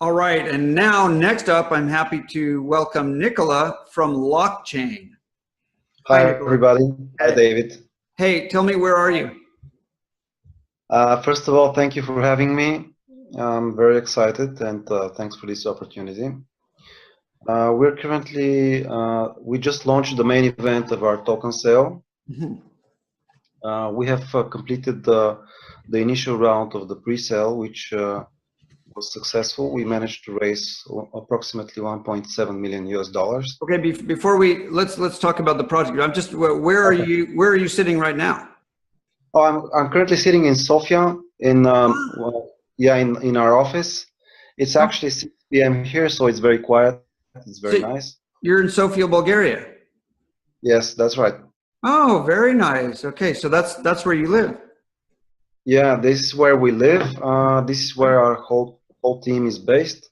All right, and now next up, I'm happy to welcome Nikola from LockChain. Hi, Nikola. everybody. Hi, Hey. David. Hey, tell me, where are you? First of all, thank you for having me. I'm very excited, and thanks for this opportunity. We're currently, we just launched the main event of our token sale. Mm-hmm. We have completed the initial round of the pre-sale, which was successful. We managed to raise approximately $1.7 million US. Okay, before let's talk about the project. I'm just where are you? Where are you sitting right now? Oh, I'm currently sitting in Sofia, in in our office. It's actually 6 p.m. here, so it's very quiet. It's very nice. You're in Sofia, Bulgaria. Yes, that's right. Oh, very nice. Okay, so that's where you live. Yeah, this is where we live. This is where our whole team is based,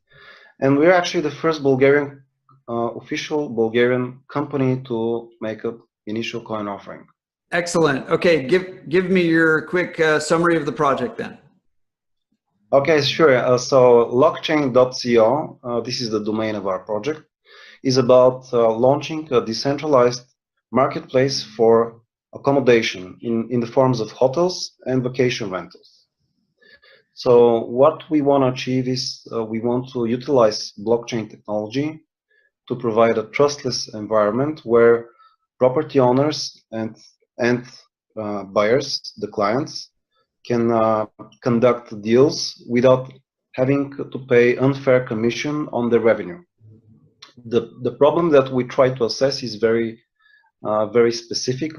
and we're actually the first Bulgarian official Bulgarian company to make an initial coin offering. Excellent. Okay, give me your quick summary of the project then. Okay, sure. So LockChain.co, this is the domain of our project, is about launching a decentralized marketplace for accommodation in the forms of hotels and vacation rentals. So what we want to achieve is we want to utilize blockchain technology to provide a trustless environment where property owners and buyers, the clients, can conduct deals without having to pay unfair commission on the revenue. The problem that we try to assess is very specific.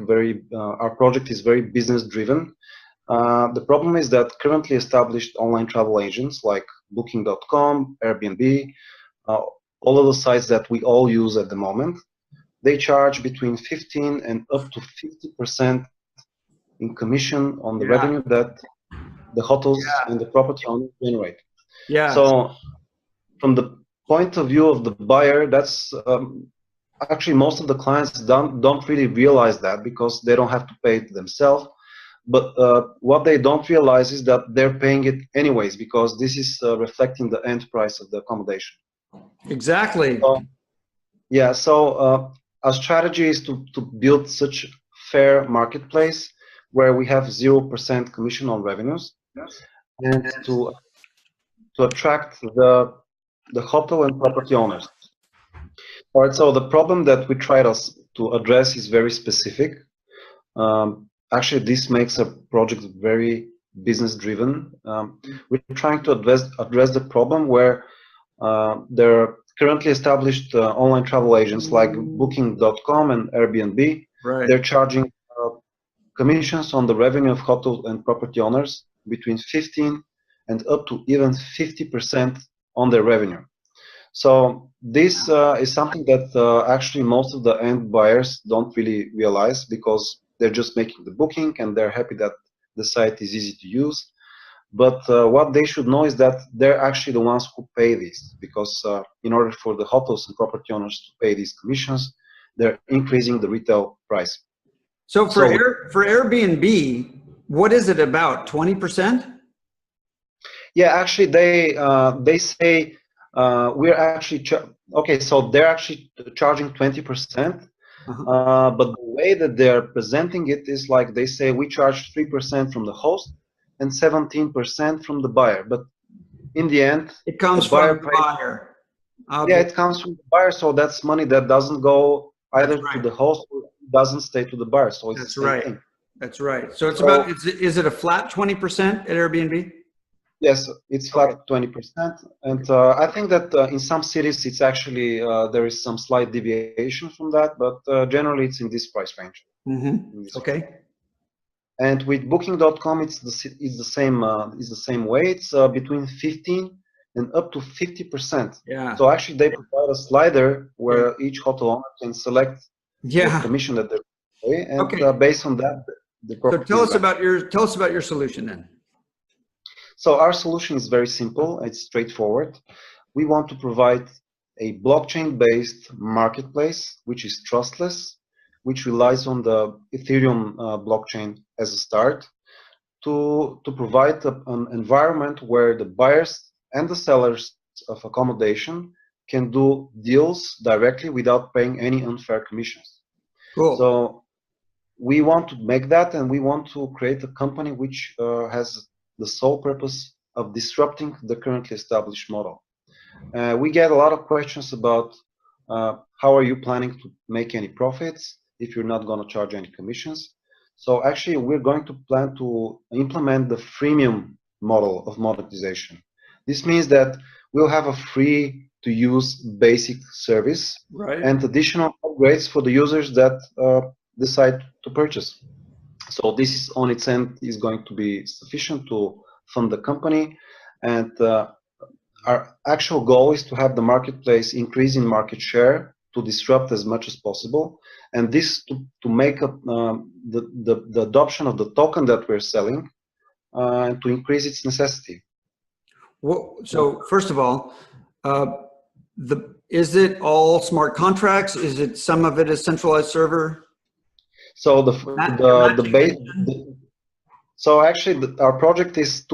Our project is very business driven. The problem is that currently established online travel agents like Booking.com, Airbnb, all of the sites that we all use at the moment, they charge between 15 and up to 50% in commission on the revenue that the hotels and the property owners generate. Yeah. So from the point of view of the buyer, that's actually most of the clients don't really realize that because they don't have to pay it themselves. But what they don't realize is that they're paying it anyways because this is reflecting the end price of the accommodation. Exactly. So our strategy is to build such fair marketplace where we have 0% commission on revenues, and to attract the hotel and property owners. All right, so the problem that we try to address is very specific. Actually, this makes a project very business driven. We're trying to address the problem where there are currently established online travel agents like Booking.com and Airbnb. Right. They're charging commissions on the revenue of hotel and property owners between 15 and up to even 50% on their revenue. So this is something that actually most of the end buyers don't really realize because they're just making the booking and they're happy that the site is easy to use. But what they should know is that they're actually the ones who pay this because in order for the hotels and property owners to pay these commissions, they're increasing the retail price. So for Airbnb, what is it about 20%? Yeah, actually they say we're actually okay. So they're actually charging 20%, but the way that they're presenting it is like they say we charge 3% from the host and 17% from the buyer. But in the end, it comes from the buyer. Okay. Yeah, it comes from the buyer. So that's money that doesn't go either to the host or doesn't stay to the buyer. So it's the same thing. That's right. So it's about, is it a flat 20% at Airbnb? Yes, it's flat 20%. And I think that in some cities, it's actually, there is some slight deviation from that, but generally it's in this price range. Okay. And with Booking.com, it's the same way. It's between 15 and up to 50%. Yeah. So actually, they provide a slider where each hotel owner can select the commission that they pay, and based on that, the property. So tell us about your solution then. So our solution is very simple. It's straightforward. We want to provide a blockchain-based marketplace which is trustless, which relies on the Ethereum blockchain as a start, to provide an environment where the buyers and the sellers of accommodation can do deals directly without paying any unfair commissions. Cool. So we want to make that, and we want to create a company which has the sole purpose of disrupting the currently established model. We get a lot of questions about how are you planning to make any profits if you're not going to charge any commissions. So actually, we're going to plan to implement the freemium model of monetization. This means that we'll have a free-to-use basic service, right, and additional upgrades for the users that decide to purchase. So this is on its end is going to be sufficient to fund the company, and our actual goal is to have the marketplace increase in market share to disrupt as much as possible, and this to make up the adoption of the token that we're selling and to increase its necessity. Well, so first of all, is it all smart contracts? Is it some of it is centralized server? So so actually our project is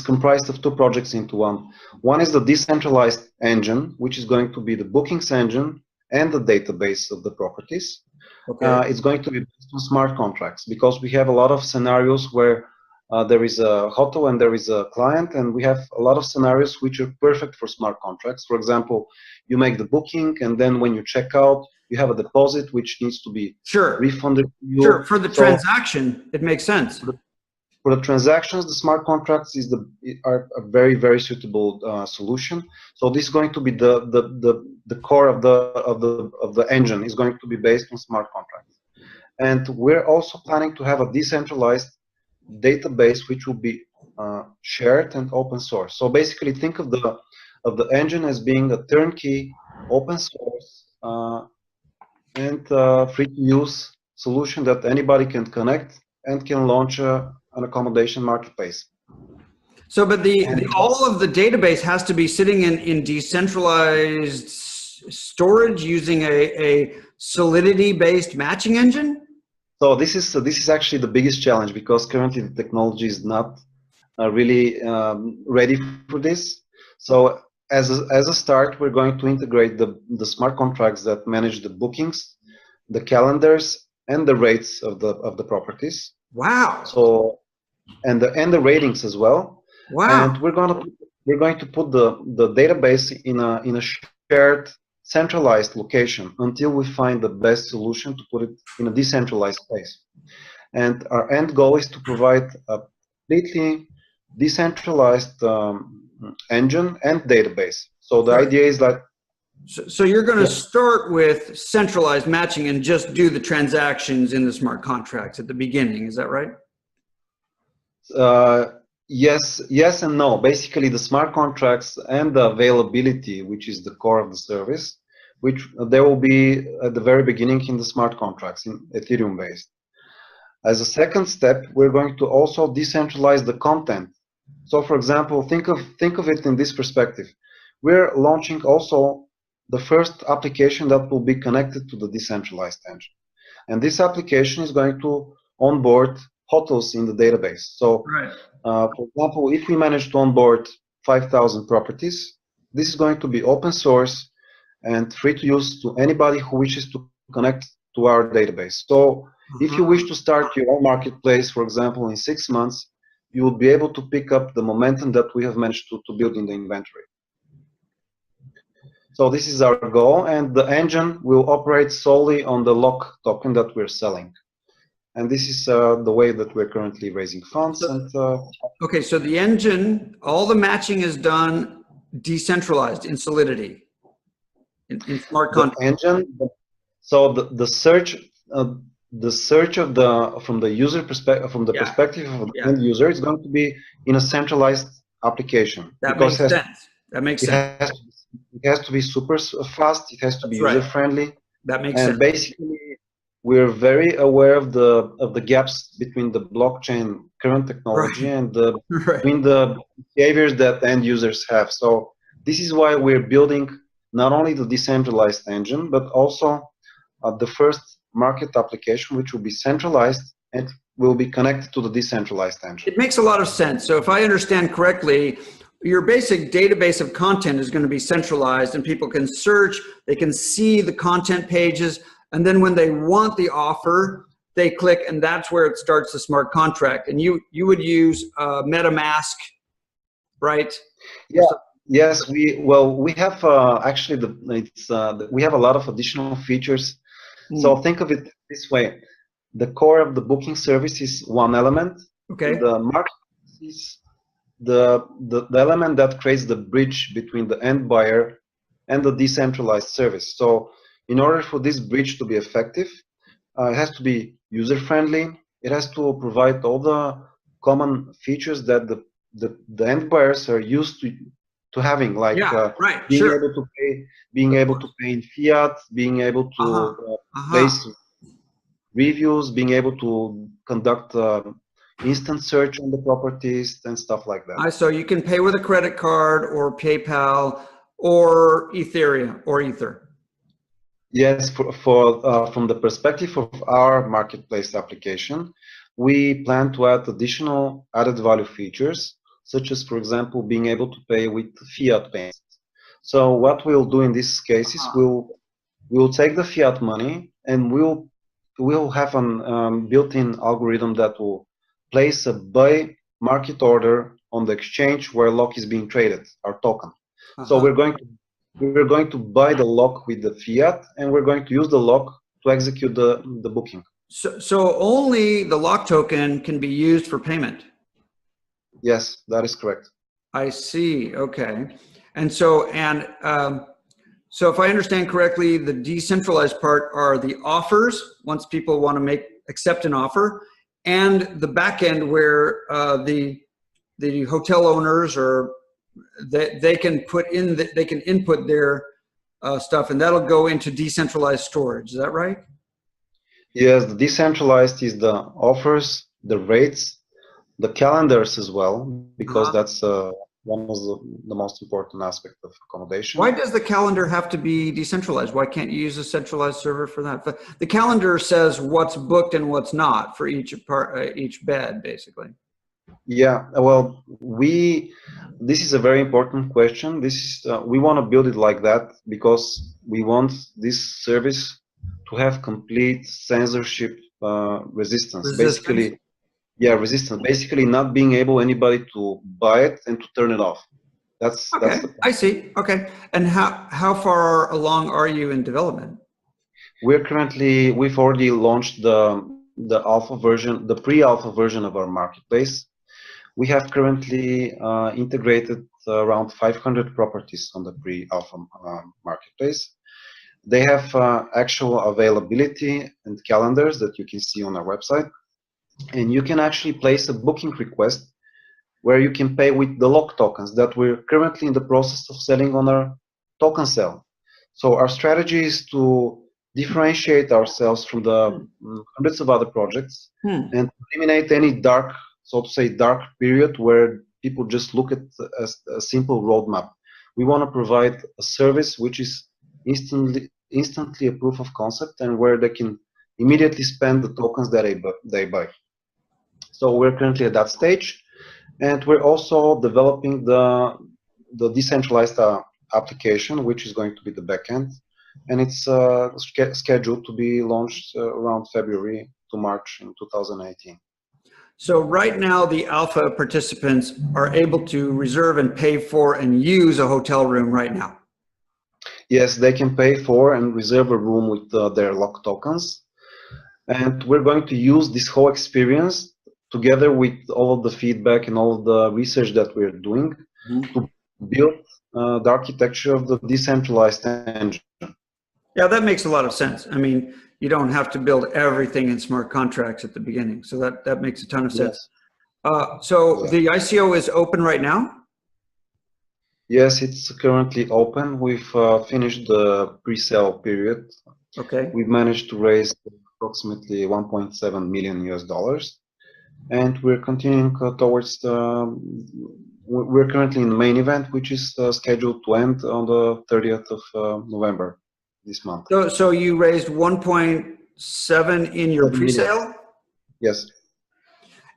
comprised of two projects into one. One is the decentralized engine, which is going to be the bookings engine and the database of the properties. Okay. It's going to be based on smart contracts because we have a lot of scenarios where there is a hotel and there is a client, and we have a lot of scenarios which are perfect for smart contracts. For example, you make the booking, and then when you check out, you have a deposit which needs to be refunded to you. Sure, for the transaction, it makes sense. For the transactions, the smart contracts are a very, very suitable solution. So this is going to be the core of the engine is going to be based on smart contracts, and we're also planning to have a decentralized database which will be shared and open source. So basically, think of the engine as being a turnkey, open source, and free-to-use solution that anybody can connect and can launch an accommodation marketplace. So, but all of the database has to be sitting in decentralized storage using a Solidity-based matching engine? So this is actually the biggest challenge because currently the technology is not really ready for this. So as a start, we're going to integrate the smart contracts that manage the bookings, the calendars, and the rates of the properties. Wow. So and the ratings as well. Wow. And we're going to put the database in a shared centralized location until we find the best solution to put it in a decentralized place. And our end goal is to provide a completely decentralized engine and database. So the idea is that so you're going to start with centralized matching and just do the transactions in the smart contracts at the beginning. Is that right? Yes and no. Basically, the smart contracts and the availability, which is the core of the service, which there will be at the very beginning in the smart contracts, in Ethereum based. As a second step, we're going to also decentralize the content. So, for example, think of it in this perspective. We're launching also the first application that will be connected to the decentralized engine, and this application is going to onboard hotels in the database. So, for example, if we manage to onboard 5,000 properties, this is going to be open source and free to use to anybody who wishes to connect to our database. So, if you wish to start your own marketplace, for example, in 6 months, you will be able to pick up the momentum that we have managed to build in the inventory. So this is our goal, and the engine will operate solely on the lock token that we're selling. And this is the way that we're currently raising funds. Okay, so the engine, all the matching is done decentralized in Solidity, in smart contracts. The engine, so the search from the user perspective, from the perspective of the end user, is going to be in a centralized application. That makes sense. That makes sense. It has to be super fast. It has to be user friendly. That makes sense. And basically, we're very aware of the gaps between the blockchain current technology and between the behaviors that end users have. So this is why we're building not only the decentralized engine, but also the first market application, which will be centralized and will be connected to the decentralized engine. It makes a lot of sense. So if I understand correctly, your basic database of content is going to be centralized, and people can search, they can see the content pages, and then when they want the offer, they click, and that's where it starts the smart contract. And you would use MetaMask, right? Yeah. Yes. We have actually we have a lot of additional features. So think of it this way: the core of the booking service is one element. Okay. The marketplace is the element that creates the bridge between the end buyer and the decentralized service. So in order for this bridge to be effective, it has to be user-friendly. It has to provide all the common features that the end buyers are used to having, like being able to pay in fiat, being able to place reviews, being able to conduct instant search on the properties and stuff like that. So you can pay with a credit card or PayPal or Ethereum or Ether. Yes, from the perspective of our marketplace application, we plan to add additional added value features, such as, for example, being able to pay with fiat payments. So what we'll do in this case is we'll take the fiat money and we'll have an built-in algorithm that will place a buy market order on the exchange where lock is being traded, our token. So we're going to buy the lock with the fiat, and we're going to use the lock to execute the booking. So only the lock token can be used for payment? Yes, that is correct. I see. Okay. And so if I understand correctly, the decentralized part are the offers once people want to accept an offer, and the back end where the hotel owners or they can input their stuff, and that'll go into decentralized storage. Is that right? Yes, the decentralized is the offers, the rates, the calendars as well, because that's one of the most important aspects of accommodation. Why does the calendar have to be decentralized? Why can't you use a centralized server for that? The calendar says what's booked and what's not for each bed, basically. Yeah, well, this is a very important question. We want to build it like that because we want this service to have complete censorship resistance. Basically, resistance. Basically, not being able anybody to buy it and to turn it off. That's I see. Okay, and how far along are you in development? We've already launched the alpha version, the pre-alpha version of our marketplace. We have currently integrated around 500 properties on the pre-alpha marketplace. They have actual availability and calendars that you can see on our website. And you can actually place a booking request where you can pay with the lock tokens that we're currently in the process of selling on our token sale. So our strategy is to differentiate ourselves from the hundreds of other projects and eliminate any dark period where people just look at a simple roadmap. We want to provide a service which is instantly a proof of concept and where they can immediately spend the tokens that they buy. So we're currently at that stage, and we're also developing the decentralized application, which is going to be the backend, and it's scheduled to be launched around February to March in 2018. So right now, the alpha participants are able to reserve and pay for and use a hotel room right now. Yes, they can pay for and reserve a room with their lock tokens, and we're going to use this whole experience together with all of the feedback and all of the research that we're doing to build the architecture of the decentralized engine. Yeah, that makes a lot of sense. I mean, you don't have to build everything in smart contracts at the beginning. So that makes a ton of sense. Yes. The ICO is open right now? Yes, it's currently open. We've finished the pre-sale period. Okay. We've managed to raise approximately $1.7 million. And we're continuing towards we're currently in the main event, which is scheduled to end on the 30th of November this month. So you raised 1.7 in your pre-sale? Yes.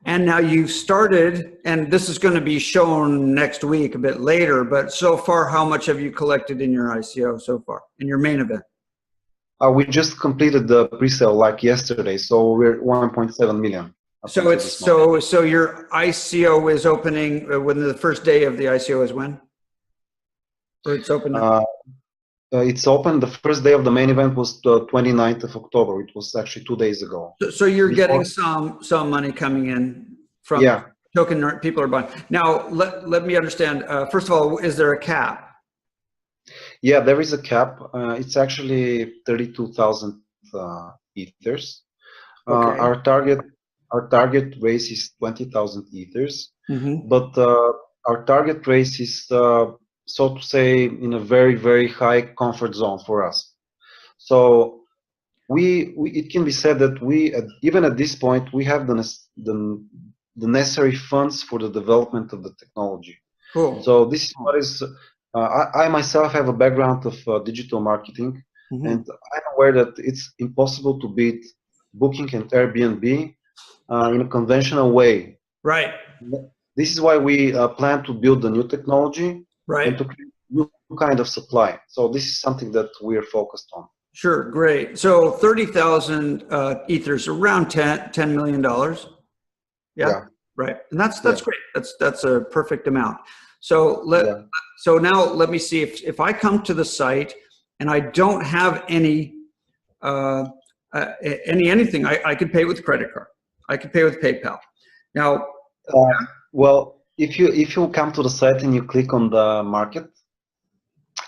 And now you've started, and this is going to be shown next week a bit later, but so far, how much have you collected in your ICO so far, in your main event? We just completed the pre-sale like yesterday, so we're 1.7 million. So it's so your ICO is opening when the first day of the ICO is when? Or it's open now? It's open. The first day of the main event was the 29th of October. It was actually 2 days ago. So you're getting some money coming in from token people are buying. Now let me understand. First of all, is there a cap? Yeah, there is a cap. It's actually 32,000 ethers. Okay. Our target raise is 20,000 ethers, but our target raise is so to say in a very, very high comfort zone for us. So it can be said that even at this point we have the necessary funds for the development of the technology. Cool. So this is what is. I myself have a background of digital marketing, and I'm aware that it's impossible to beat Booking and Airbnb in a conventional way. Right. This is why we plan to build a new technology and to create a new kind of supply. So this is something that we're focused on. Sure, great. So 30,000 ethers, around $10 million. Yeah, right. And that's great. That's a perfect amount. So so now let me see if I come to the site and I don't have anything, I could pay with credit card. I could pay with PayPal. Now, well, if you come to the site and you click on the market,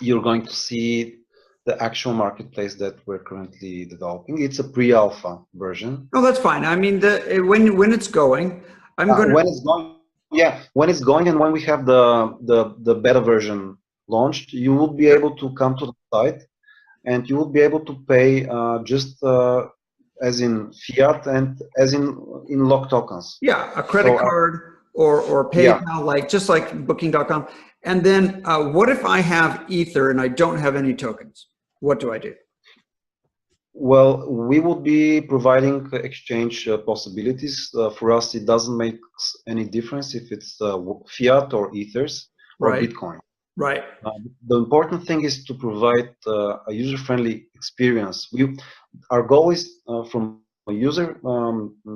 you're going to see the actual marketplace that we're currently developing. It's a pre-alpha version. Oh, that's fine. I mean, when it's going, when it's going. Yeah, when it's going and when we have the beta version launched, you will be able to come to the site and you will be able to pay just as in fiat and as in locked tokens. Yeah, a credit card or PayPal, just like Booking.com. And then what if I have Ether and I don't have any tokens? What do I do? Well, we will be providing exchange possibilities. For us, it doesn't make any difference if it's fiat or ethers or Bitcoin. Right. The important thing is to provide a user-friendly experience. Our goal is, from a user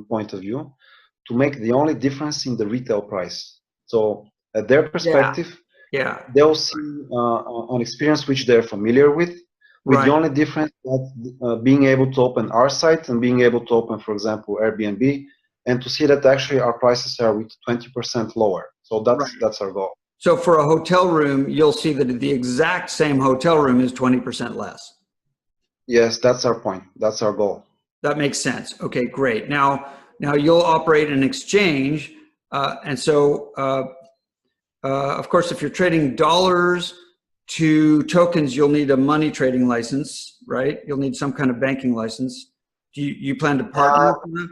point of view, to make the only difference in the retail price. So, at their perspective, they'll see an experience which they're familiar with the only difference of being able to open our site and being able to open, for example, Airbnb, and to see that actually our prices are with 20% lower. So that's our goal. So for a hotel room, you'll see that the exact same hotel room is 20% less. Yes, that's our point. That's our goal. That makes sense. Okay, great. Now you'll operate an exchange, and so of course, if you're trading dollars to tokens, you'll need a money trading license, right? You'll need some kind of banking license. Do you plan to partner with that?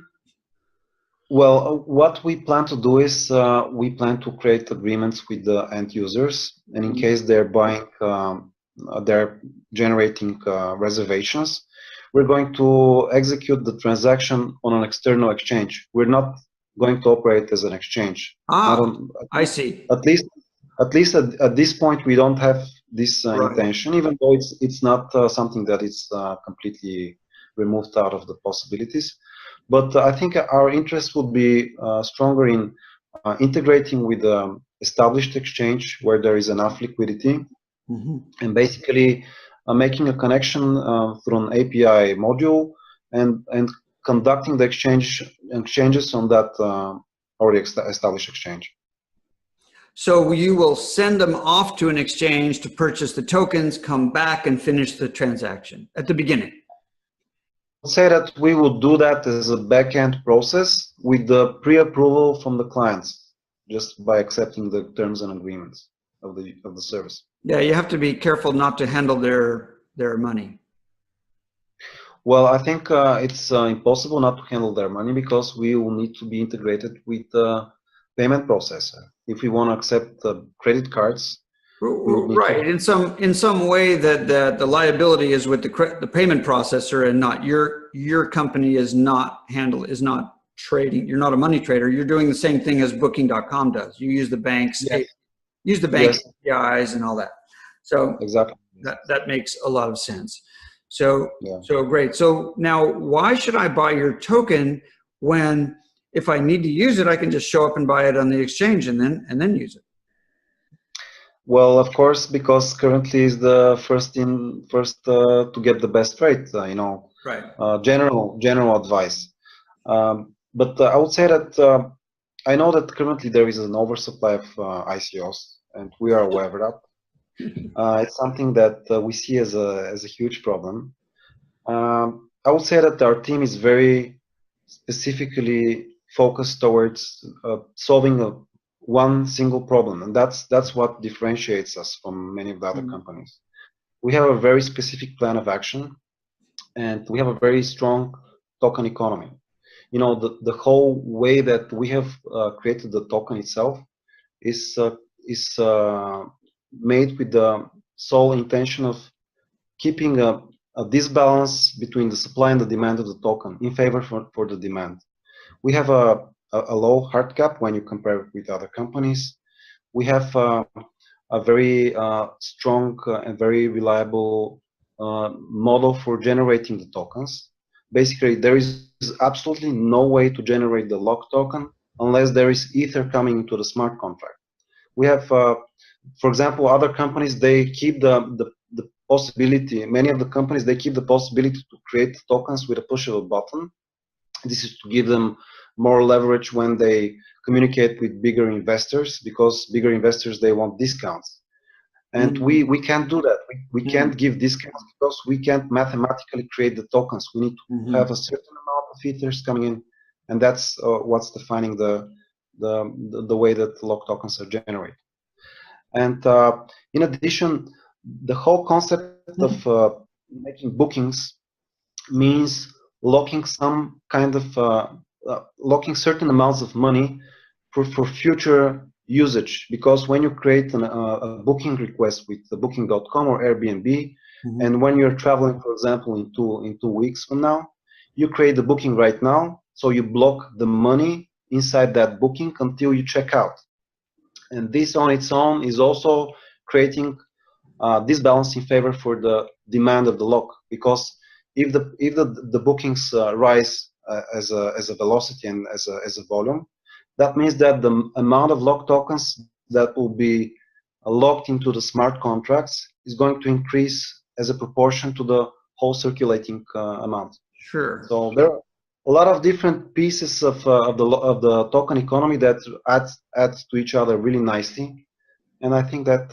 Well, what we plan to do is we plan to create agreements with the end users, and in case they're buying, they're generating reservations, we're going to execute the transaction on an external exchange. We're not going to operate as an exchange. I see. At least at this point, we don't have this intention, even though it's not something that is completely removed out of the possibilities. But I think our interest would be stronger in integrating with the established exchange where there is enough liquidity, and basically making a connection through an API module and conducting the exchanges on that already established exchange. So you will send them off to an exchange to purchase the tokens, come back and finish the transaction at the beginning. I'll say that we will do that as a back-end process with the pre-approval from the clients, just by accepting the terms and agreements of the service. Yeah, you have to be careful not to handle their money. Well, I think it's impossible not to handle their money because we will need to be integrated with the payment processor. If we want to accept credit cards, right? In some way that the liability is with the payment processor and not your company is not trading. You're not a money trader. You're doing the same thing as Booking.com does. You use the banks, Yes. use the bank Yes. APIs and all that. So Exactly. that makes a lot of sense. So Yeah. so great. So now, why should I buy your token when, if I need to use it, I can just show up and buy it on the exchange and then use it? Well, of course, because currently is the first to get the best rate. Right. General advice. But I would say that I know that currently there is an oversupply of ICOs, and we are aware of that. It's something that we see as a huge problem. I would say that our team is very specifically focused towards solving one single problem, and that's what differentiates us from many of the other companies. We have a very specific plan of action, and we have a very strong token economy. The whole way that we have created the token itself is made with the sole intention of keeping a disbalance between the supply and the demand of the token in favor for the demand. We have a low hard cap when you compare it with other companies. We have a very strong and very reliable model for generating the tokens. Basically, there is absolutely no way to generate the lock token unless there is Ether coming into the smart contract. We have, for example, other companies, they keep the possibility, many of the companies, they keep the possibility to create tokens with a push of a button. This is to give them more leverage when they communicate with bigger investors, because bigger investors, they want discounts. And we can't do that. We can't give discounts because we can't mathematically create the tokens. We need to have a certain amount of ethers coming in, and that's what's defining the way that lock tokens are generated. And in addition, the whole concept of making bookings means locking some kind of locking certain amounts of money for future usage, because when you create a booking request with the booking.com or Airbnb, and when you're traveling, for example, in 2 weeks from now, you create the booking right now, so you block the money inside that booking until you check out. And this on its own is also creating this balance in favor for the demand of the lock, because if the bookings rise as a velocity and as a volume, that means that the amount of lock tokens that will be locked into the smart contracts is going to increase as a proportion to the whole circulating amount. Sure. So there are a lot of different pieces of the token economy that adds to each other really nicely, and I think that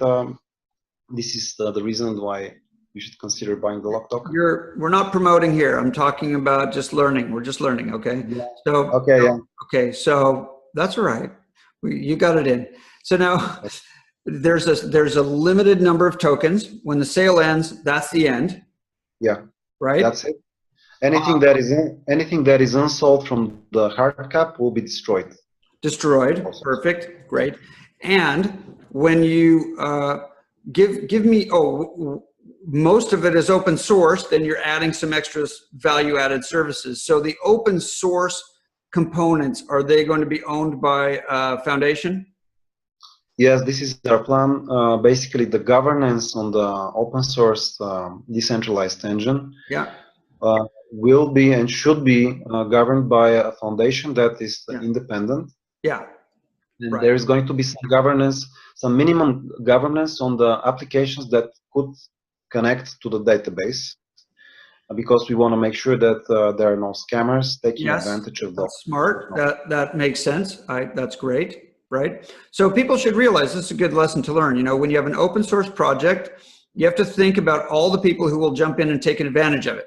this is the reason why you should consider buying the lock token. We're not promoting here. I'm talking about just learning. We're just learning, okay? Yeah. So okay, yeah. Okay, so that's all right. You got it in. So now there's a limited number of tokens. When the sale ends, that's the end. Yeah. Right. That's it. Anything that is unsold from the hard cap will be destroyed. Destroyed. Perfect. Great. And when you give me, most of it is open source, then you're adding some extra value added services. So the open source components, are they going to be owned by Foundation? Yes, this is our plan. Basically, the governance on the open source decentralized engine will be and should be governed by a foundation that is independent. Yeah. And there is going to be some governance, some minimum governance on the applications that could connect to the database, because we want to make sure that there are no scammers taking advantage of that. That's smart. That makes sense. That's great, right? So people should realize this is a good lesson to learn. You know, when you have an open source project, you have to think about all the people who will jump in and take advantage of it.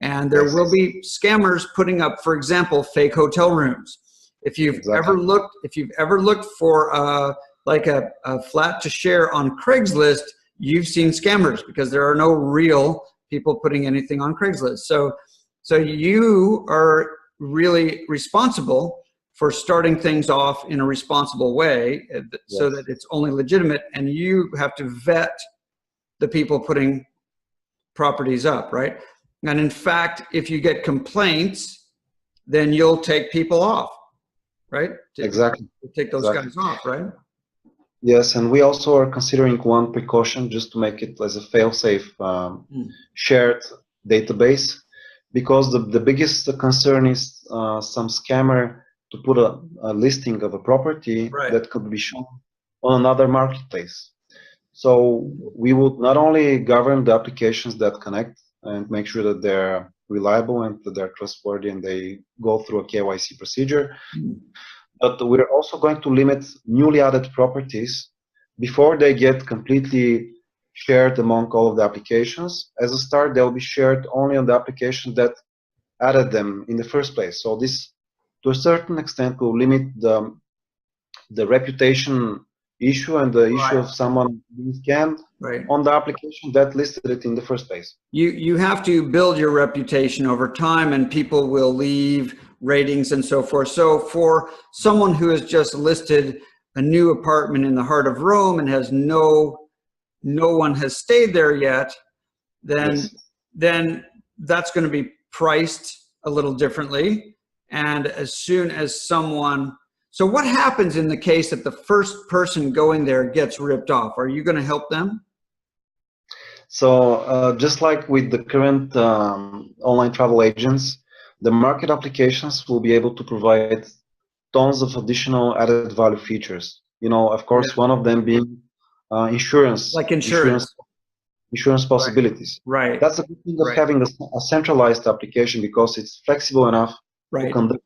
And there will be scammers putting up, for example, fake hotel rooms. If you've ever looked for like a flat to share on Craigslist, you've seen scammers, because there are no real people putting anything on Craigslist. So you are really responsible for starting things off in a responsible way, so that it's only legitimate, and you have to vet the people putting properties up, right? And in fact, if you get complaints then you'll take people off, right? Exactly. Take those guys off, right? Yes, and we also are considering one precaution just to make it as a fail-safe shared database, because the biggest concern is some scammer to put a listing of a property that could be shown on another marketplace. So we would not only govern the applications that connect and make sure that they're reliable and that they're trustworthy and they go through a KYC procedure, but we're also going to limit newly added properties before they get completely shared among all of the applications. As a start, they'll be shared only on the application that added them in the first place. So this, to a certain extent, will limit the reputation issue and the issue of someone being scammed on the application that listed it in the first place. You have to build your reputation over time, and people will leave ratings and so forth. So for someone who has just listed a new apartment in the heart of Rome and has no one has stayed there yet, then that's going to be priced a little differently. And as soon as someone, so what happens in the case that the first person going there gets ripped off? Are you going to help them? So just like with the current online travel agents, the market applications will be able to provide tons of additional added value features. You know, of course, one of them being insurance. Like insurance possibilities. Right. That's the good thing of having a centralized application, because it's flexible enough to conduct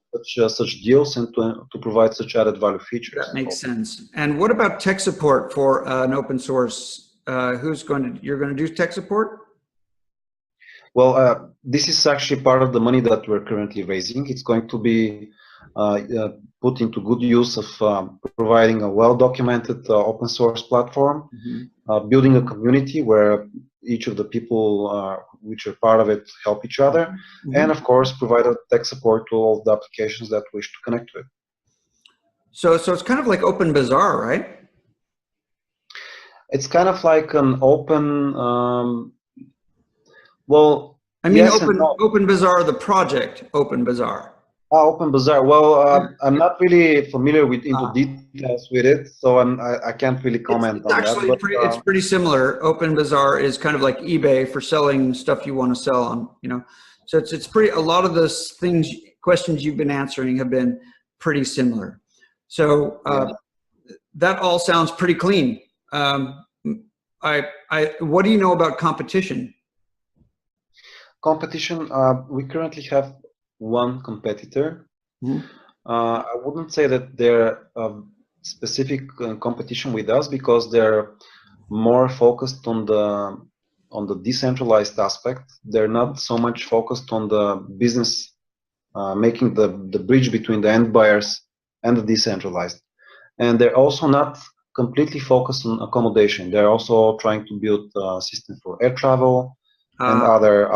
such deals and to provide such added value features. That makes sense. And what about tech support for an open source? You're going to do tech support? Well, this is actually part of the money that we're currently raising. It's going to be put into good use of providing a well-documented open source platform, building a community where each of the people which are part of it help each other, and of course provide tech support to all the applications that wish to connect to it. So it's kind of like Open Bazaar, right? It's kind of like an open, well, I mean, yes, Open Bazaar, the project Open Bazaar. Open Bazaar. Well, I'm not really familiar with details with it, so I can't really comment on that. It's pretty similar. Open Bazaar is kind of like eBay for selling stuff you want to sell on, you know. So it's pretty. A lot of those questions you've been answering have been pretty similar. So that all sounds pretty clean. What do you know about competition? Competition. We currently have one competitor. I wouldn't say that they're specific competition with us, because they're more focused on the decentralized aspect. They're not so much focused on the business, making the bridge between the end buyers and the decentralized. And they're also not completely focused on accommodation. They're also trying to build a system for air travel and other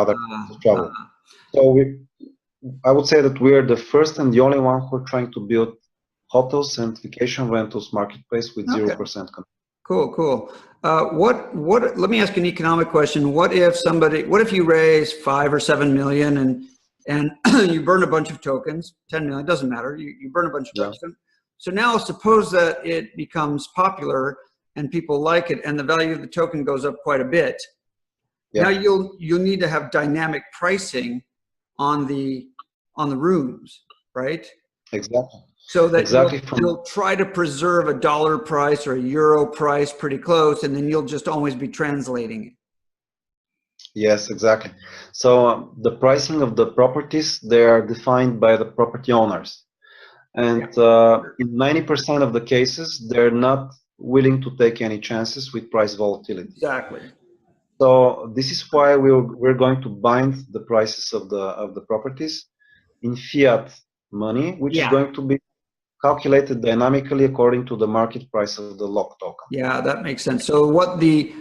travel. So I would say that we're the first and the only one who are trying to build hotels and vacation rentals marketplace with 0% commission. Cool. Let me ask you an economic question. What if you raise 5 or 7 million and you burn a bunch of tokens, 10 million, doesn't matter. You burn a bunch of tokens. So now suppose that it becomes popular and people like it and the value of the token goes up quite a bit. Now you'll need to have dynamic pricing on the rooms, right? Exactly. So that you'll try to preserve a dollar price or a euro price pretty close, and then you'll just always be translating it. Yes, exactly. So the pricing of the properties, they are defined by the property owners. And in 90% of the cases, they're not willing to take any chances with price volatility. Exactly. So this is why we're going to bind the prices of the properties in fiat money, which is going to be calculated dynamically according to the market price of the lock token. Yeah, that makes sense. So what the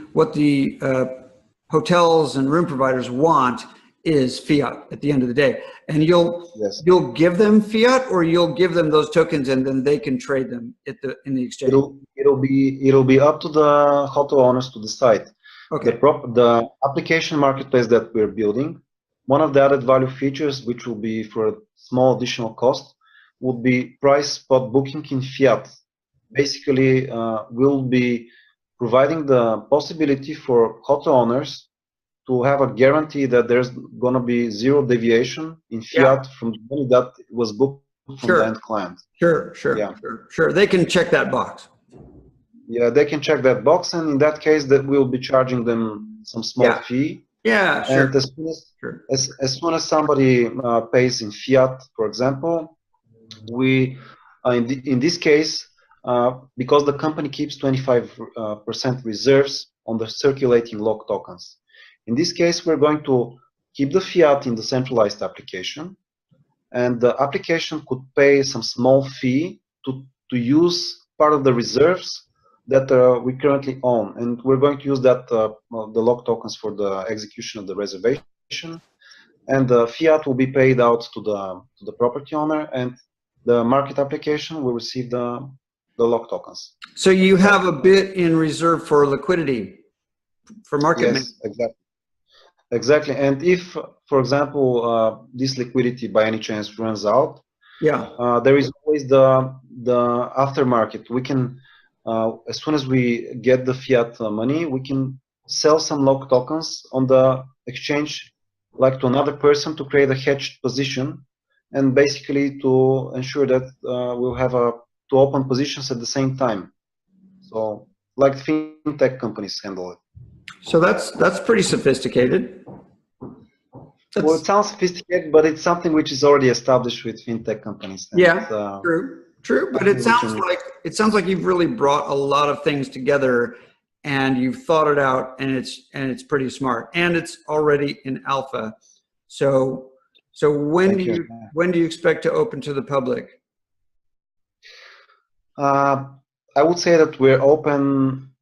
hotels and room providers want is fiat at the end of the day, and you'll give them fiat, or you'll give them those tokens and then they can trade them in the exchange. It'll be up to the hotel owners to decide. Okay. The application marketplace that we're building one of the added value features, which will be for a small additional cost, would be price spot booking in fiat. Basically, we'll be providing the possibility for HOTO owners to have a guarantee that there's going to be zero deviation in fiat from the money that was booked from the end client. Sure. They can check that box. Yeah, they can check that box, and in that case, that we'll be charging them some small fee. Yeah, sure. And as soon as somebody pays in fiat, for example, we in this case, because the company keeps 25% reserves on the circulating lock tokens. In this case, we're going to keep the fiat in the centralized application, and the application could pay some small fee to use part of the reserves that we currently own, and we're going to use that the lock tokens for the execution of the reservation, and the fiat will be paid out to the property owner, and the market application will receive the lock tokens. So you have a bit in reserve for liquidity, for market making. Yes, exactly. And if, for example, this liquidity by any chance runs out, there is always the aftermarket. We can, as soon as we get the fiat money, we can sell some lock tokens on the exchange, like to another person, to create a hedged position, and basically to ensure that we'll have to open positions at the same time. So, like fintech companies handle it. So that's pretty sophisticated. Well, it sounds sophisticated, but it's something which is already established with fintech companies. Yeah, true. But it sounds like you've really brought a lot of things together, and you've thought it out, and it's pretty smart, and it's already in alpha. So when do you expect to open to the public? I would say that we're open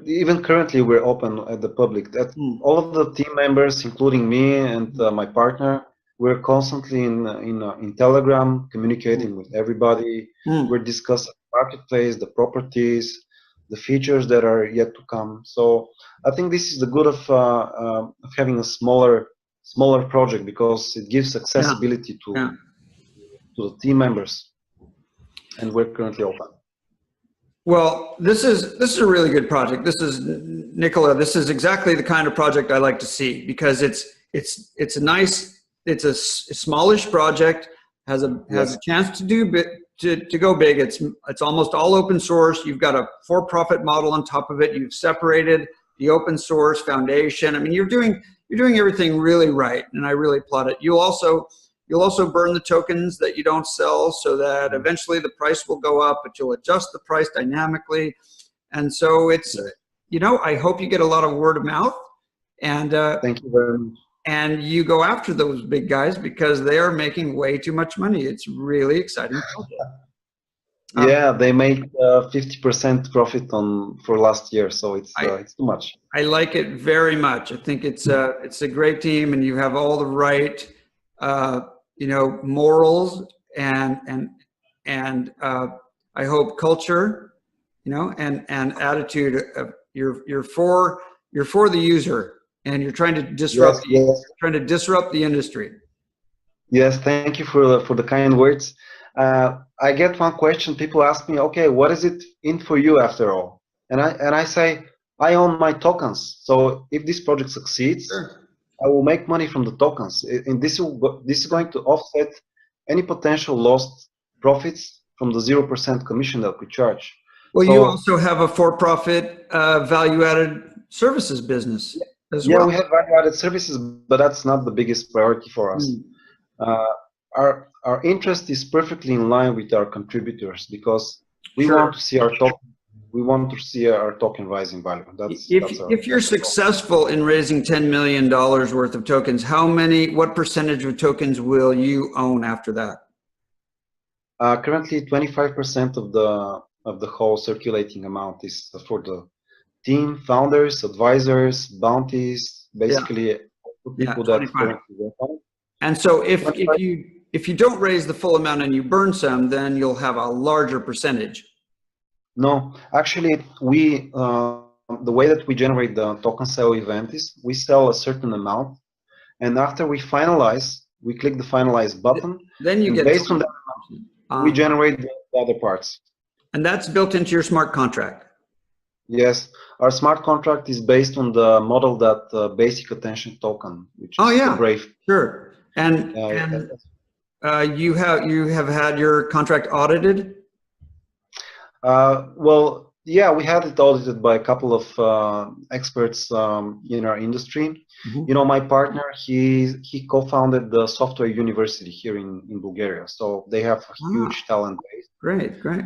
even currently we're open at the public. That all of the team members, including me and my partner, we're constantly in Telegram, communicating with everybody. We're discussing the marketplace, the properties, the features that are yet to come. So I think this is the good of having a smaller project, because it gives accessibility to the team members, and we're currently open. Well, this is a really good project. This is, Nikola, this is exactly the kind of project I like to see, because it's a nice, it's a smallish project, has a chance to go big. It's almost all open source. You've got a for-profit model on top of it. You've separated the open source foundation. I mean, you're doing everything really right, and I really applaud it. You'll also burn the tokens that you don't sell, so that eventually the price will go up, but you'll adjust the price dynamically. And so it's, I hope you get a lot of word of mouth, and thank you very much. And you go after those big guys, because they are making way too much money. It's really exciting. Yeah, they make 50% profit for last year, so it's too much. I like it very much. I think it's a great team, and you have all the right morals and I hope culture, and attitude. You're for the user, and you're trying to disrupt trying to disrupt the industry. Yes, thank you for the kind words. I get one question. People ask me, okay, what is it in for you after all? And I say, I own my tokens. So if this project succeeds, I will make money from the tokens, and this is going to offset any potential lost profits from the 0% commission that we charge. Well, you also have a for-profit value-added services business as well. Yeah, we have value-added services, but that's not the biggest priority for us. Our interest is perfectly in line with our contributors, because we want to see our token. We want to see our token rise in value. If you're successful in raising $10 million worth of tokens, what percentage of tokens will you own after that? Currently, 25% of the whole circulating amount is for the team, founders, advisors, bounties, basically people that currently work on it. And so if you don't raise the full amount and you burn some, then you'll have a larger percentage. No, actually, the way that we generate the token sale event is we sell a certain amount, and after we finalize, we click the finalize button. Then you and get based on that, we generate the other parts. And that's built into your smart contract. Yes, our smart contract is based on the model that basic attention token, which is the Brave. Sure. And you have had your contract audited? Well, yeah, we had it audited by a couple of experts in our industry. Mm-hmm. You know, my partner, he co-founded the software university here in Bulgaria, so they have a huge talent base. Great, great.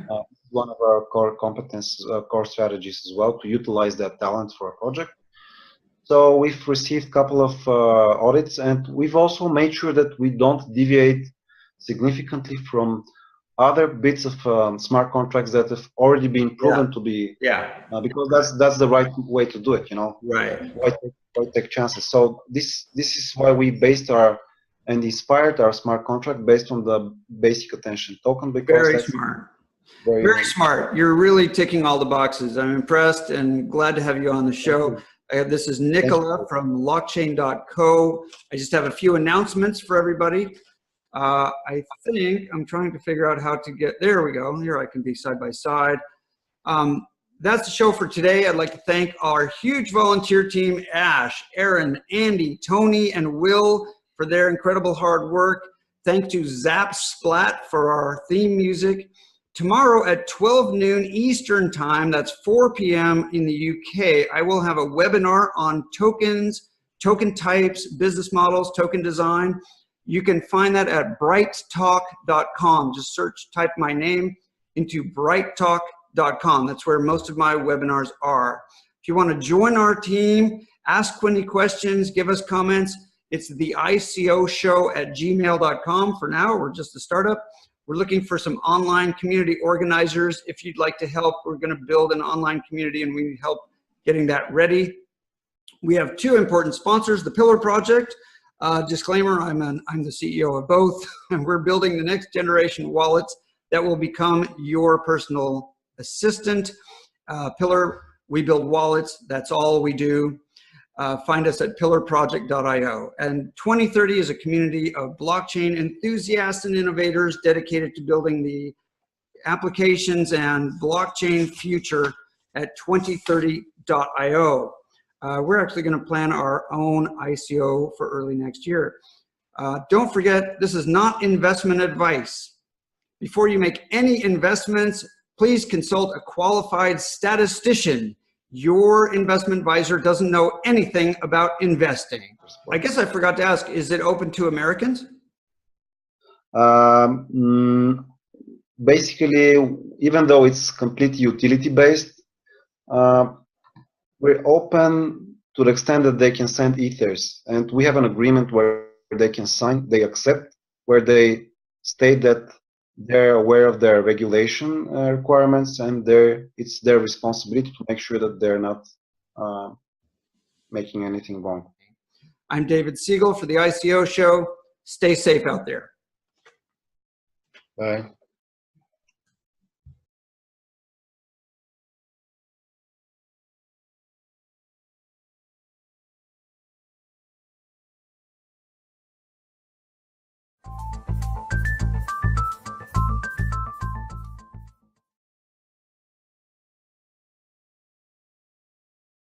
One of our core competence, core strategies as well, to utilize that talent for a project. So we've received a couple of audits, and we've also made sure that we don't deviate significantly from other bits of smart contracts that have already been proven to be, because that's the right way to do it, you know. Right. Why take chances? So this is why we based and inspired our smart contract based on the basic attention token. Because very smart. Very smart. You're really ticking all the boxes. I'm impressed and glad to have you on the show. This is Nikola from LockChain.co. I just have a few announcements for everybody. I think I'm trying to figure out how to get, there we go. Here I can be side by side. That's the show for today. I'd like to thank our huge volunteer team, Ash, Aaron, Andy, Tony, and Will for their incredible hard work. Thanks to Zap Splat for our theme music. Tomorrow at 12 noon Eastern time, that's 4 p.m. in the UK, I will have a webinar on tokens, token types, business models, token design. You can find that at brighttalk.com. Just type my name into brighttalk.com. That's where most of my webinars are. If you want to join our team, ask any questions, give us comments, it's the ICO Show at gmail.com. For now, we're just a startup. We're looking for some online community organizers. If you'd like to help, we're going to build an online community and we need help getting that ready. We have two important sponsors, the Pillar Project. Disclaimer, I'm the CEO of both, and we're building the next generation wallets that will become your personal assistant. Pillar, we build wallets. That's all we do. Find us at pillarproject.io. And 2030 is a community of blockchain enthusiasts and innovators dedicated to building the applications and blockchain future at 2030.io. We're actually going to plan our own ICO for early next year. Don't forget, this is not investment advice. Before you make any investments, please consult a qualified statistician. Your investment advisor doesn't know anything about investing. I guess I forgot to ask, is it open to Americans? Basically, even though it's completely utility-based, we're open to the extent that they can send ethers. And we have an agreement where they can sign, they accept, where they state that they're aware of their regulation requirements, and it's their responsibility to make sure that they're not making anything wrong. I'm David Siegel for the ICO Show. Stay safe out there. Bye.